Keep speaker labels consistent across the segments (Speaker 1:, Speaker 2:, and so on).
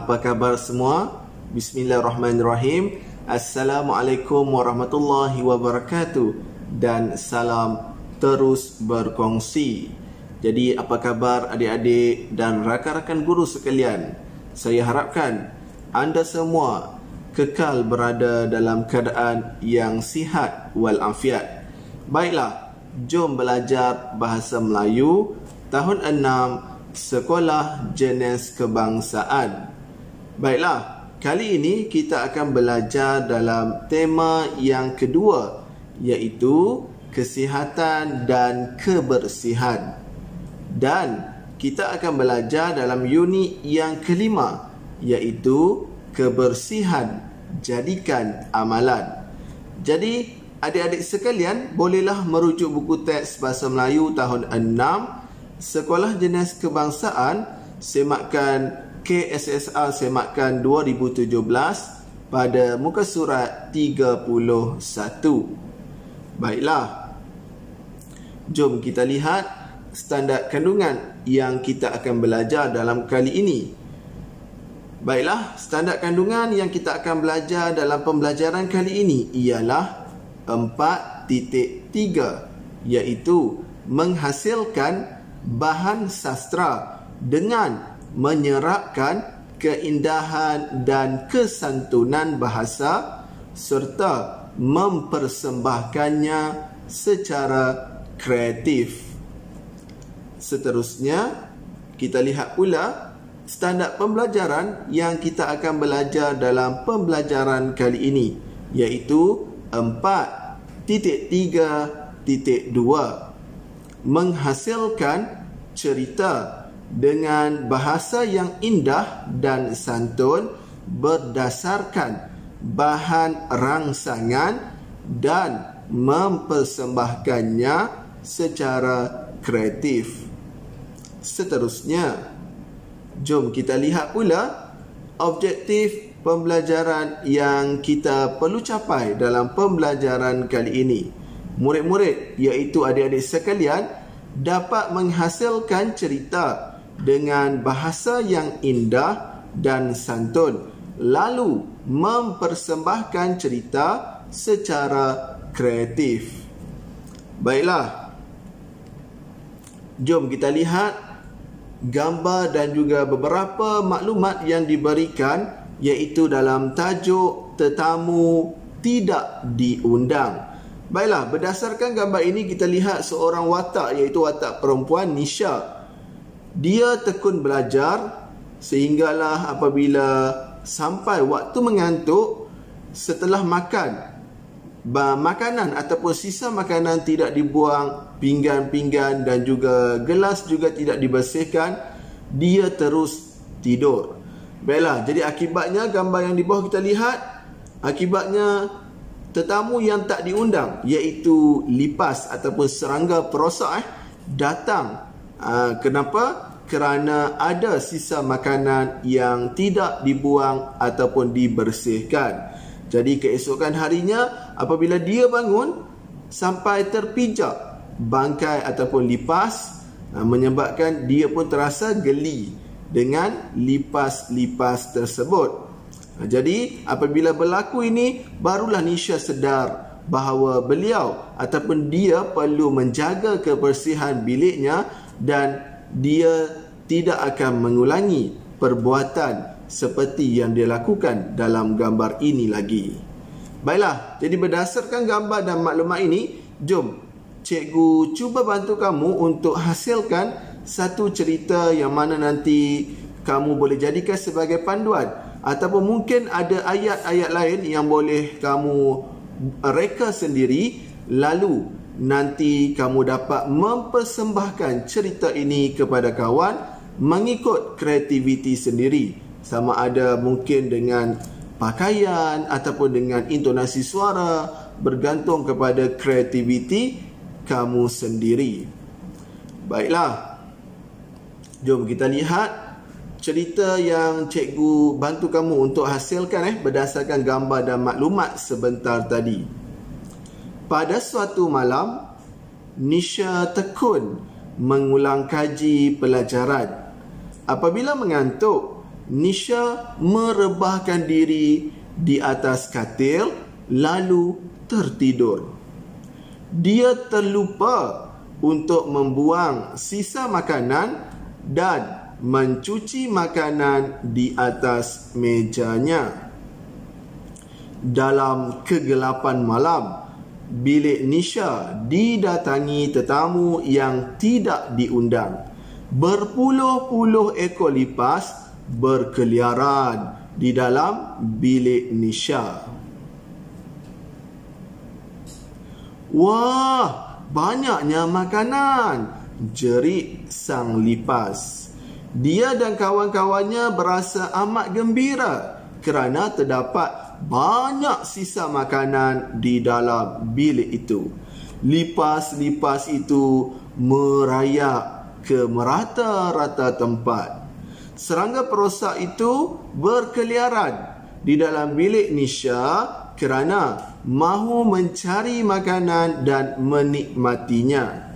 Speaker 1: Apa khabar semua? Bismillahirrahmanirrahim. Assalamualaikum warahmatullahi wabarakatuh. Dan salam terus berkongsi. Jadi apa khabar adik-adik dan rakan-rakan guru sekalian? Saya harapkan anda semua kekal berada dalam keadaan yang sihat walafiat. Baiklah, jom belajar bahasa Melayu tahun 6 Sekolah Jenis Kebangsaan. Baiklah, kali ini kita akan belajar dalam tema yang kedua, iaitu kesihatan dan kebersihan. Dan kita akan belajar dalam unit yang kelima, iaitu kebersihan jadikan amalan. Jadi adik-adik sekalian bolehlah merujuk buku teks bahasa Melayu tahun 6 Sekolah Jenis Kebangsaan semakan KSSR semakan 2017 pada muka surat 31. Baiklah, jom kita lihat standard kandungan yang kita akan belajar dalam kali ini. Baiklah, standard kandungan yang kita akan belajar dalam pembelajaran kali ini ialah 4.3, iaitu menghasilkan bahan sastra dengan menyerapkan keindahan dan kesantunan bahasa serta mempersembahkannya secara kreatif. Seterusnya, kita lihat pula standard pembelajaran yang kita akan belajar dalam pembelajaran kali ini, iaitu 4.3.2, menghasilkan cerita dengan bahasa yang indah dan santun berdasarkan bahan rangsangan dan mempersembahkannya secara kreatif. Seterusnya, jom kita lihat pula objektif pembelajaran yang kita perlu capai dalam pembelajaran kali ini. Murid-murid, iaitu adik-adik sekalian, dapat menghasilkan cerita dengan bahasa yang indah dan santun, lalu mempersembahkan cerita secara kreatif. Baiklah, jom kita lihat gambar dan juga beberapa maklumat yang diberikan, iaitu dalam tajuk tetamu tidak diundang. Baiklah, berdasarkan gambar ini kita lihat seorang watak, iaitu watak perempuan Nisha. Dia tekun belajar sehinggalah apabila sampai waktu mengantuk, setelah makan, makanan ataupun sisa makanan tidak dibuang, pinggan-pinggan dan juga gelas juga tidak dibersihkan, dia terus tidur. Baiklah, jadi akibatnya gambar yang di bawah kita lihat, akibatnya tetamu yang tak diundang, iaitu lipas ataupun serangga perosak datang. Kenapa? Kerana ada sisa makanan yang tidak dibuang ataupun dibersihkan. Jadi keesokan harinya apabila dia bangun, sampai terpijak bangkai ataupun lipas, menyebabkan dia pun terasa geli dengan lipas-lipas tersebut. Jadi apabila berlaku ini, barulah Nisha sedar bahawa beliau ataupun dia perlu menjaga kebersihan biliknya dan dia tidak akan mengulangi perbuatan seperti yang dia lakukan dalam gambar ini lagi. Baiklah, jadi berdasarkan gambar dan maklumat ini, jom cikgu cuba bantu kamu untuk hasilkan satu cerita yang mana nanti kamu boleh jadikan sebagai panduan. Ataupun mungkin ada ayat-ayat lain yang boleh kamu reka sendiri, lalu nanti kamu dapat mempersembahkan cerita ini kepada kawan mengikut kreativiti sendiri. Sama ada mungkin dengan pakaian ataupun dengan intonasi suara, bergantung kepada kreativiti kamu sendiri. Baiklah, jom kita lihat cerita yang cikgu bantu kamu untuk hasilkan berdasarkan gambar dan maklumat sebentar tadi. Pada suatu malam, Nisha tekun mengulang kaji pelajaran. Apabila mengantuk, Nisha merebahkan diri di atas katil lalu tertidur. Dia terlupa untuk membuang sisa makanan dan mencuci makanan di atas mejanya. Dalam kegelapan malam, bilik Nisha didatangi tetamu yang tidak diundang. Berpuluh-puluh ekor lipas berkeliaran di dalam bilik Nisha. "Wah, banyaknya makanan!" jerit sang lipas. Dia dan kawan-kawannya berasa amat gembira kerana terdapat banyak sisa makanan di dalam bilik itu. Lipas-lipas itu merayak ke merata-rata tempat. Serangga perosak itu berkeliaran di dalam bilik Nisha kerana mahu mencari makanan dan menikmatinya.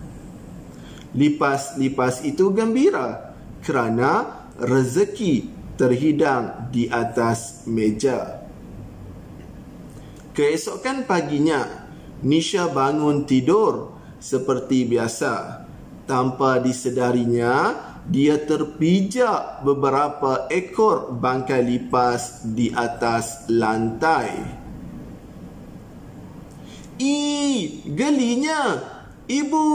Speaker 1: Lipas-lipas itu gembira kerana rezeki terhidang di atas meja. Keesokan paginya, Nisha bangun tidur seperti biasa. Tanpa disedarinya, dia terpijak beberapa ekor bangkai lipas di atas lantai. Gelinya! Ibu,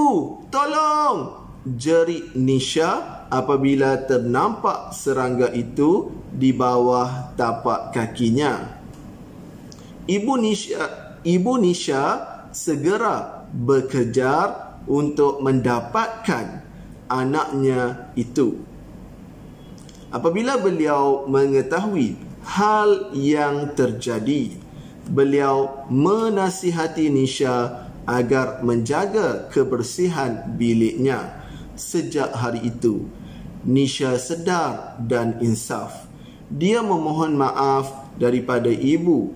Speaker 1: tolong! Jerit Nisha apabila ternampak serangga itu di bawah tapak kakinya. Ibu Nisha segera berkejar untuk mendapatkan anaknya itu. Apabila beliau mengetahui hal yang terjadi, beliau menasihati Nisha agar menjaga kebersihan biliknya. Sejak hari itu, Nisha sedar dan insaf. Dia memohon maaf daripada ibu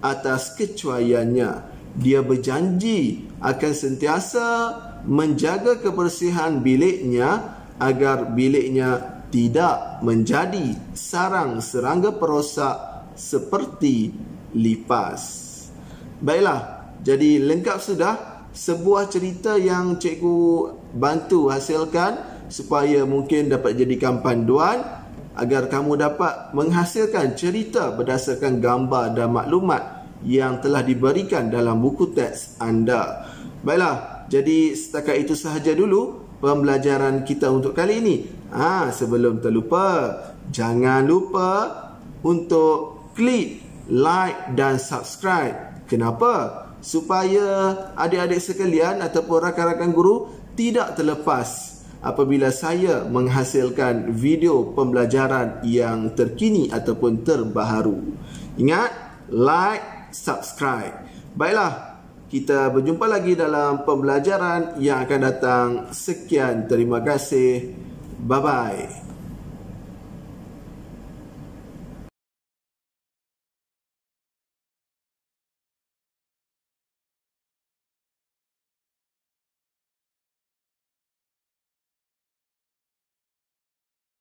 Speaker 1: atas kecuaiannya. Dia berjanji akan sentiasa menjaga kebersihan biliknya agar biliknya tidak menjadi sarang serangga perosak seperti lipas. Baiklah, jadi lengkap sudah sebuah cerita yang cikgu bantu hasilkan supaya mungkin dapat jadikan panduan agar kamu dapat menghasilkan cerita berdasarkan gambar dan maklumat yang telah diberikan dalam buku teks anda. Baiklah, jadi setakat itu sahaja dulu pembelajaran kita untuk kali ini. Sebelum terlupa, jangan lupa untuk klik like dan subscribe. Kenapa? Supaya adik-adik sekalian ataupun rakan-rakan guru tidak terlepas apabila saya menghasilkan video pembelajaran yang terkini ataupun terbaharu. Ingat, like, subscribe. Baiklah, kita berjumpa lagi dalam pembelajaran yang akan datang. Sekian, terima kasih. Bye-bye.